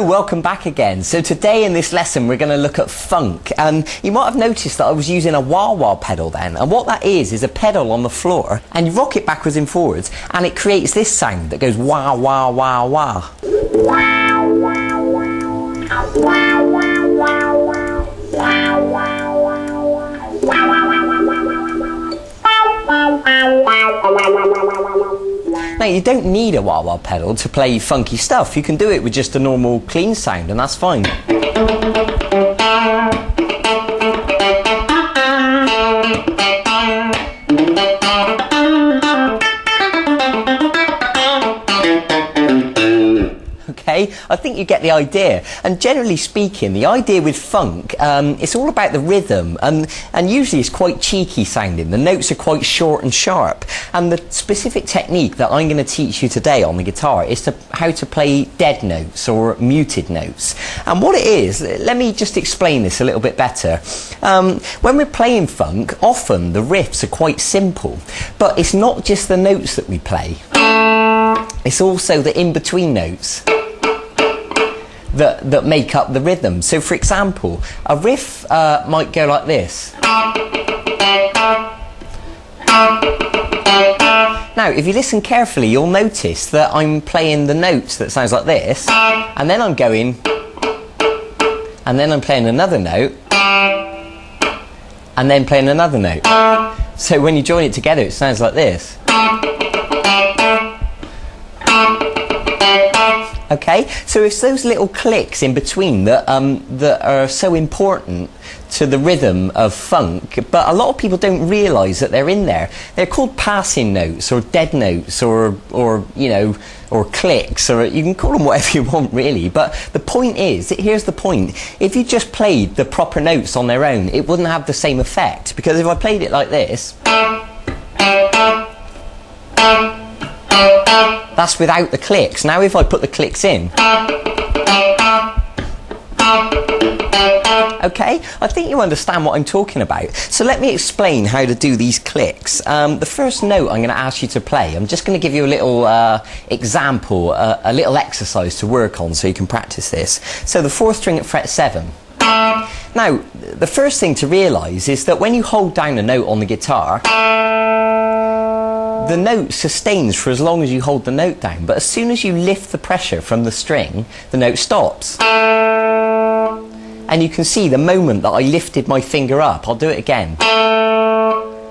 welcome back again. So today in this lesson we're going to look at funk, and you might have noticed that I was using a wah-wah pedal then, and what that is a pedal on the floor and you rock it backwards and forwards and it creates this sound that goes wah wah wah wah. Now you don't need a wah-wah pedal to play funky stuff. You can do it with just a normal clean sound and that's fine. Okay, I think you get the idea. And generally speaking, the idea with funk, it's all about the rhythm, and usually it's quite cheeky sounding. The notes are quite short and sharp. And the specific technique that I'm going to teach you today on the guitar is how to play dead notes or muted notes. And what it is, let me just explain this a little bit better. When we're playing funk, often the riffs are quite simple, but it's not just the notes that we play. It's also the in-between notes that make up the rhythm. So for example, a riff might go like this. Now if you listen carefully, you'll notice that I'm playing the notes that sounds like this, and then I'm going, and then I'm playing another note, and then playing another note. So when you join it together it sounds like this. Okay, so it's those little clicks in between that are so important to the rhythm of funk, but a lot of people don't realise that they're in there. They're called passing notes or dead notes or you know, or clicks, or you can call them whatever you want really, but the point is, here's the point, if you just played the proper notes on their own it wouldn't have the same effect, because if I played it like this, that's without the clicks. Now if I put the clicks in, okay, I think you understand what I'm talking about. So let me explain how to do these clicks. The first note I'm going to ask you to play, I'm just going to give you a little example, a little exercise to work on so you can practice this. So the 4th string at fret 7. Now the first thing to realise is that when you hold down a note on the guitar, the note sustains for as long as you hold the note down, but as soon as you lift the pressure from the string, the note stops. And you can see the moment that I lifted my finger up. I'll do it again.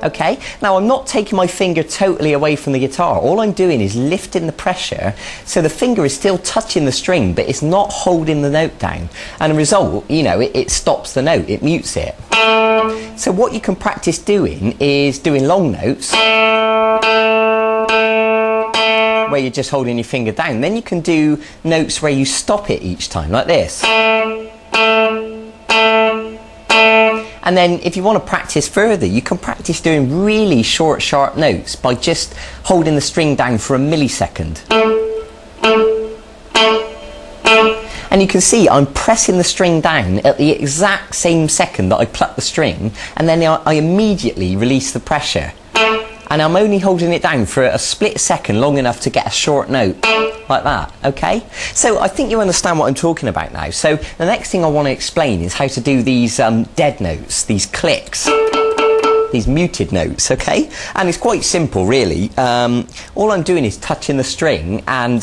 Okay, now I'm not taking my finger totally away from the guitar. All I'm doing is lifting the pressure, so the finger is still touching the string, but it's not holding the note down. And the result, you know, it stops the note, it mutes it. So what you can practice doing is doing long notes, where you're just holding your finger down. Then you can do notes where you stop it each time, like this. And then if you want to practice further, you can practice doing really short, sharp notes by just holding the string down for a millisecond. And you can see I'm pressing the string down at the exact same second that I pluck the string, and then I immediately release the pressure. And I'm only holding it down for a split second, long enough to get a short note, like that, okay? So I think you understand what I'm talking about now. So the next thing I want to explain is how to do these dead notes, these clicks, these muted notes, okay? And it's quite simple, really. All I'm doing is touching the string and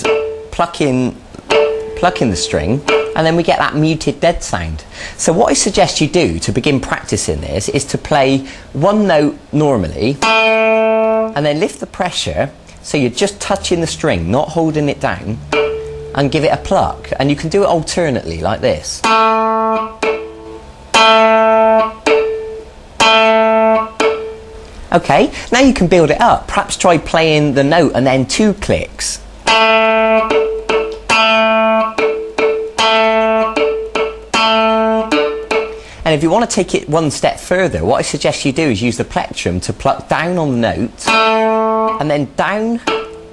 plucking the string, and then we get that muted dead sound. So what I suggest you do to begin practicing this is to play one note normally, and then lift the pressure, so you're just touching the string, not holding it down, and give it a pluck. And you can do it alternately, like this. Okay, now you can build it up. Perhaps try playing the note and then 2 clicks. And if you want to take it one step further, what I suggest you do is use the plectrum to pluck down on the note, and then down,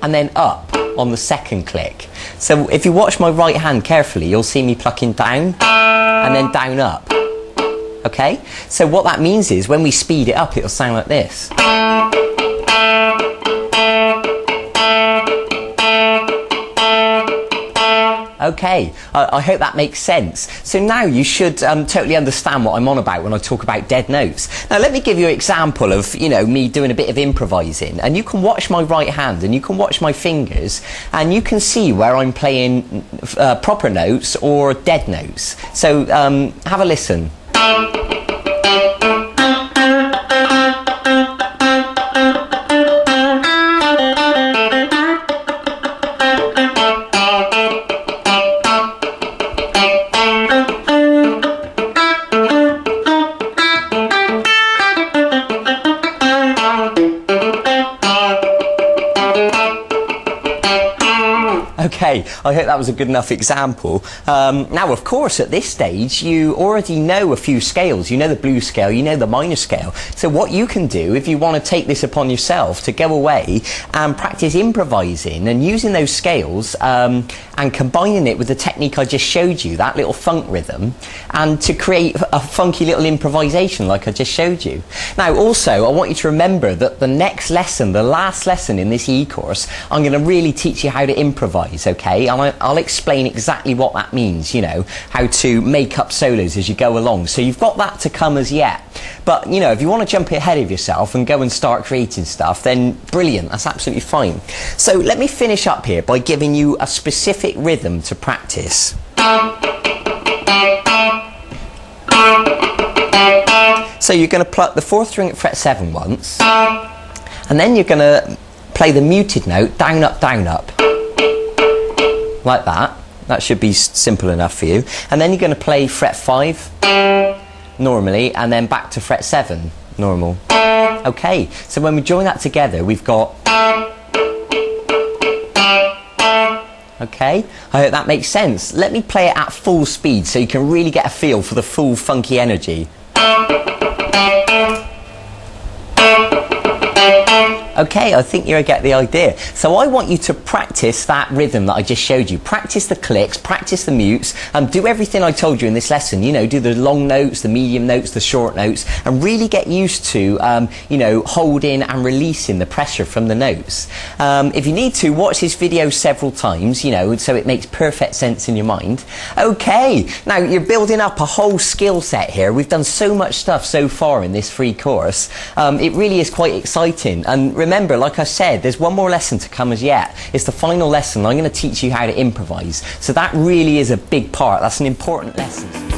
and then up on the second click. So if you watch my right hand carefully, you'll see me plucking down, and then down up. Okay? So what that means is, when we speed it up, it'll sound like this. Okay, I hope that makes sense. So now you should totally understand what I'm on about when I talk about dead notes. Now let me give you an example of, you know, me doing a bit of improvising, and you can watch my right hand and you can watch my fingers and you can see where I'm playing proper notes or dead notes. So have a listen. Okay, I hope that was a good enough example. Now, of course, at this stage, you already know a few scales. You know the blues scale, you know the minor scale. So what you can do, if you want to take this upon yourself, to go away and practice improvising and using those scales and combining it with the technique I just showed you, that little funk rhythm, and to create a funky little improvisation like I just showed you. Now, also, I want you to remember that the next lesson, the last lesson in this e-course, I'm going to really teach you how to improvise. Okay, and I'll explain exactly what that means, you know, how to make up solos as you go along. So you've got that to come as yet. But, you know, if you want to jump ahead of yourself and go and start creating stuff, then brilliant, that's absolutely fine. So let me finish up here by giving you a specific rhythm to practice. So you're going to pluck the 4th string at fret 7 once, and then you're going to play the muted note down, up, like that. That should be simple enough for you. And then you're going to play fret 5 normally, and then back to fret 7 normal. Okay, so when we join that together, we've got... Okay, I hope that makes sense. Let me play it at full speed so you can really get a feel for the full funky energy. Okay, I think you get the idea. So I want you to practice that rhythm that I just showed you. Practice the clicks, practice the mutes, and do everything I told you in this lesson. You know, do the long notes, the medium notes, the short notes, and really get used to, you know, holding and releasing the pressure from the notes. If you need to, watch this video several times, you know, so it makes perfect sense in your mind. Okay, now you're building up a whole skill set here. We've done so much stuff so far in this free course. It really is quite exciting. And remember, like I said, there's one more lesson to come as yet. It's the final lesson. I'm going to teach you how to improvise. So that really is a big part. That's an important lesson.